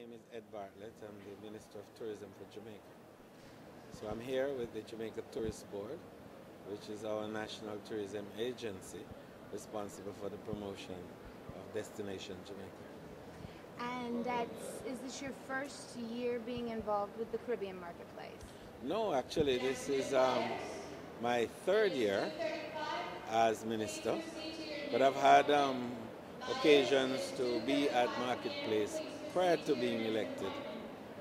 name is Ed Bartlett. I'm the Minister of Tourism for Jamaica. So I'm here with the Jamaica Tourist Board, which is our national tourism agency responsible for the promotion of Destination Jamaica. And is this your first year being involved with the Caribbean marketplace? No, actually, this is my third year as minister, but I've had occasions to be at marketplace prior to being elected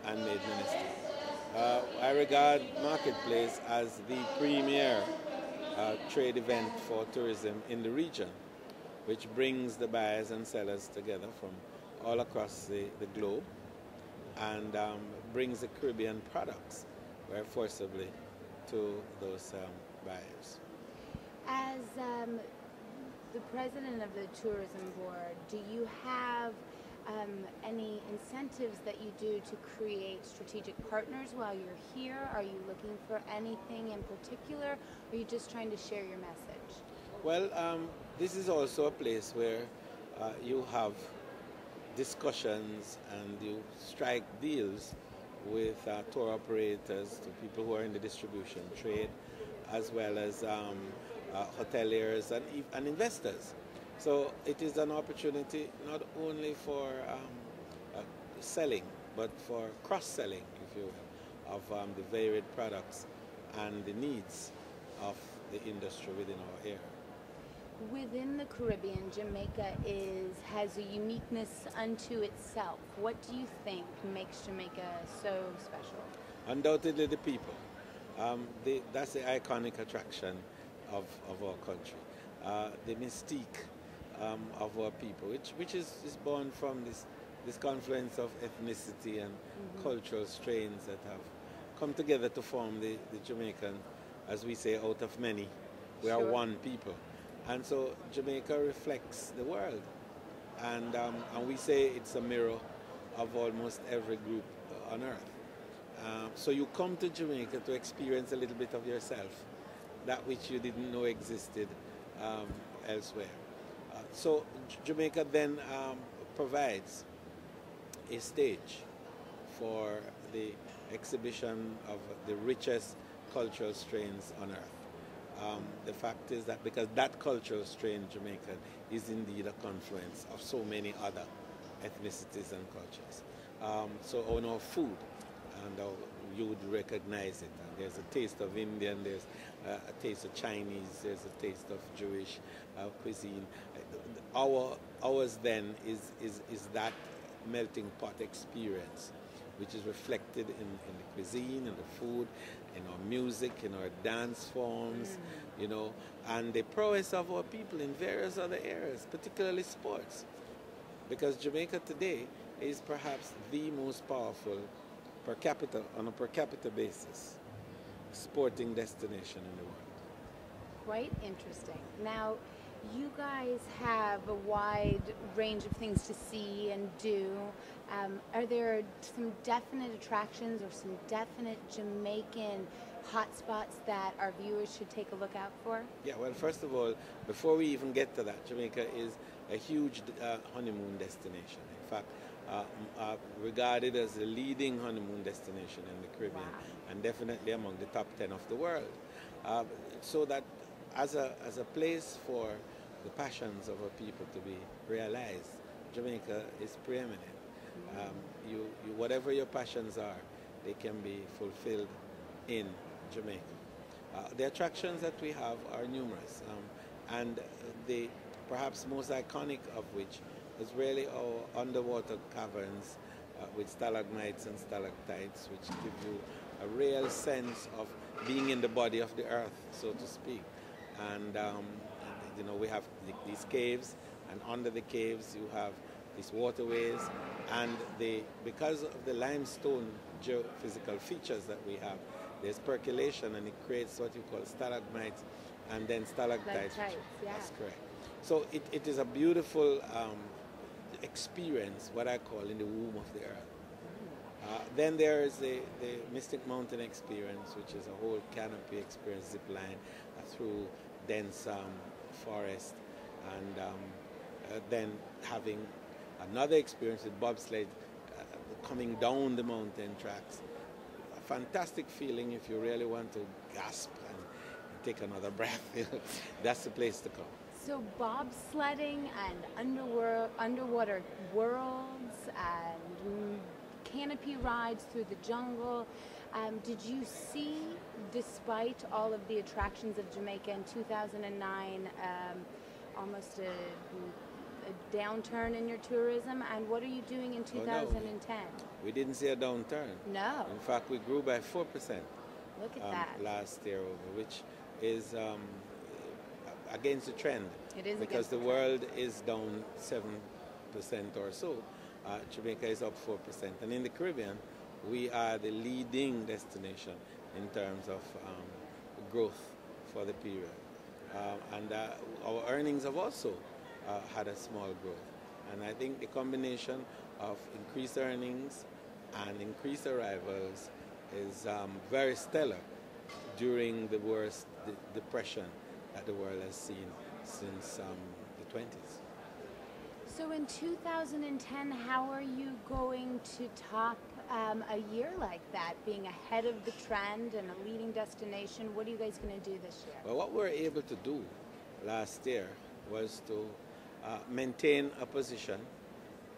and made minister. I regard marketplace as the premier trade event for tourism in the region, which brings the buyers and sellers together from all across the globe and brings the Caribbean products very forcibly to those buyers. As the president of the tourism board, do you have any incentives that you do to create strategic partners while you're here? Are you looking for anything in particular, or are you just trying to share your message? Well, this is also a place where you have discussions and you strike deals with tour operators, to people who are in the distribution trade, as well as hoteliers and investors. So it is an opportunity not only for selling, but for cross-selling, if you will, of the varied products and the needs of the industry within our area. Within the Caribbean, Jamaica has a uniqueness unto itself. What do you think makes Jamaica so special? Undoubtedly the people. That's the iconic attraction of our country. The mystique of our people, which is born from this confluence of ethnicity and cultural strains that have come together to form the Jamaican, as we say, out of many. We are one people. And so Jamaica reflects the world. And we say it's a mirror of almost every group on earth. So you come to Jamaica to experience a little bit of yourself, that which you didn't know existed elsewhere. So Jamaica then provides a stage for the exhibition of the richest cultural strains on earth. The fact is that because that cultural strain, Jamaica, is indeed a confluence of so many other ethnicities and cultures. So on our food, and you would recognize it. And there's a taste of Indian, there's a taste of Chinese, there's a taste of Jewish cuisine. Ours then is that melting pot experience, which is reflected in the cuisine, in the food, in our music, in our dance forms, you know, and the prowess of our people in various other areas, particularly sports. Because Jamaica today is perhaps the most powerful on a per capita basis, sporting destination in the world. Quite interesting. Now, you guys have a wide range of things to see and do. Are there some definite attractions or some definite Jamaican hotspots that our viewers should take a look out for? Yeah, well, first of all, before we even get to that, Jamaica is a huge honeymoon destination. In fact, regarded as the leading honeymoon destination in the Caribbean, and definitely among the top 10 of the world. So that as a place for the passions of our people to be realized, Jamaica is preeminent. Whatever your passions are, they can be fulfilled in Jamaica. The attractions that we have are numerous, and the perhaps most iconic of which is really our underwater caverns with stalagmites and stalactites, which give you a real sense of being in the body of the earth, so to speak. And you know, we have these caves, and under the caves you have these waterways, and because of the limestone geophysical features that we have, there's percolation, and it creates what you call stalagmites and then stalactites. That's correct. So it is a beautiful experience, what I call in the womb of the earth. Then there is the Mystic Mountain experience, which is a whole canopy experience, zip line through dense forest, and then having another experience with bobsled coming down the mountain tracks. A fantastic feeling if you really want to gasp and take another breath. That's the place to come. So bobsledding and underwater worlds and canopy rides through the jungle. Did you see, despite all of the attractions of Jamaica in 2009, almost a downturn in your tourism? And what are you doing in 2010? No, we didn't see a downturn. No. In fact, we grew by 4%. Look at that. Last year over, which is against the trend. It is because the trend. world is down 7% or so. Jamaica is up 4%. And in the Caribbean, we are the leading destination in terms of growth for the period. And our earnings have also had a small growth. And I think the combination of increased earnings and increased arrivals is very stellar during the worst depression that the world has seen since the 20s. So in 2010, how are you going to top a year like that, being ahead of the trend and a leading destination? What are you guys going to do this year? Well, what we were able to do last year was to maintain a position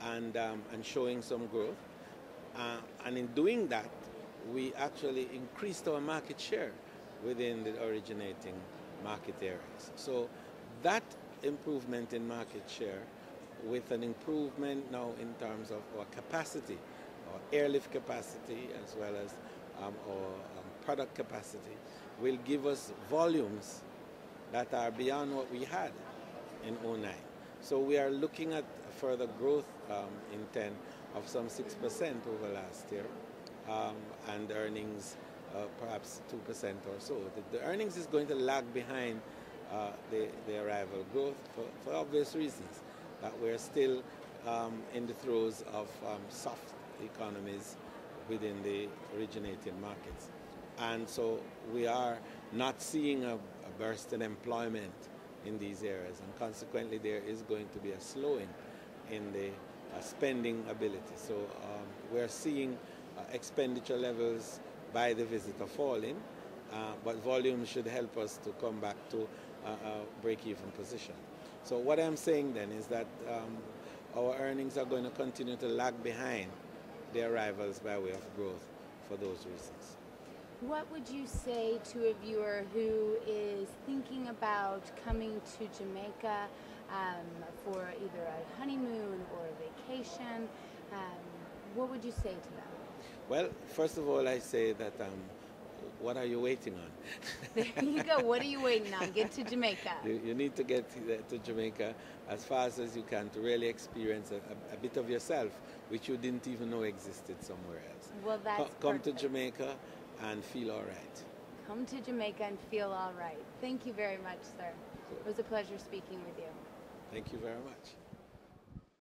and showing some growth. And in doing that, we actually increased our market share within the originating market areas. So that improvement in market share, with an improvement now in terms of our capacity, our airlift capacity as well as our product capacity, will give us volumes that are beyond what we had in 2009. So we are looking at further growth in 10 of some 6% over last year, and earnings perhaps 2% or so. The earnings is going to lag behind the arrival growth for obvious reasons, that we're still in the throes of soft economies within the originating markets. And so we are not seeing a burst in employment in these areas, and consequently there is going to be a slowing in the spending ability. So we're seeing expenditure levels by the visitor falling, but volume should help us to come back to a break-even position. So what I'm saying then is that our earnings are going to continue to lag behind the arrivals by way of growth for those reasons. What would you say to a viewer who is thinking about coming to Jamaica for either a honeymoon or a vacation? What would you say to them? Well, first of all, I say that what are you waiting on? There you go. What are you waiting on? Get to Jamaica. You need to get to Jamaica as fast as you can to really experience a bit of yourself, which you didn't even know existed somewhere else. Well, that's Come perfect. to Jamaica and feel all right. Come to Jamaica and feel all right. Thank you very much, sir. Cool. It was a pleasure speaking with you. Thank you very much.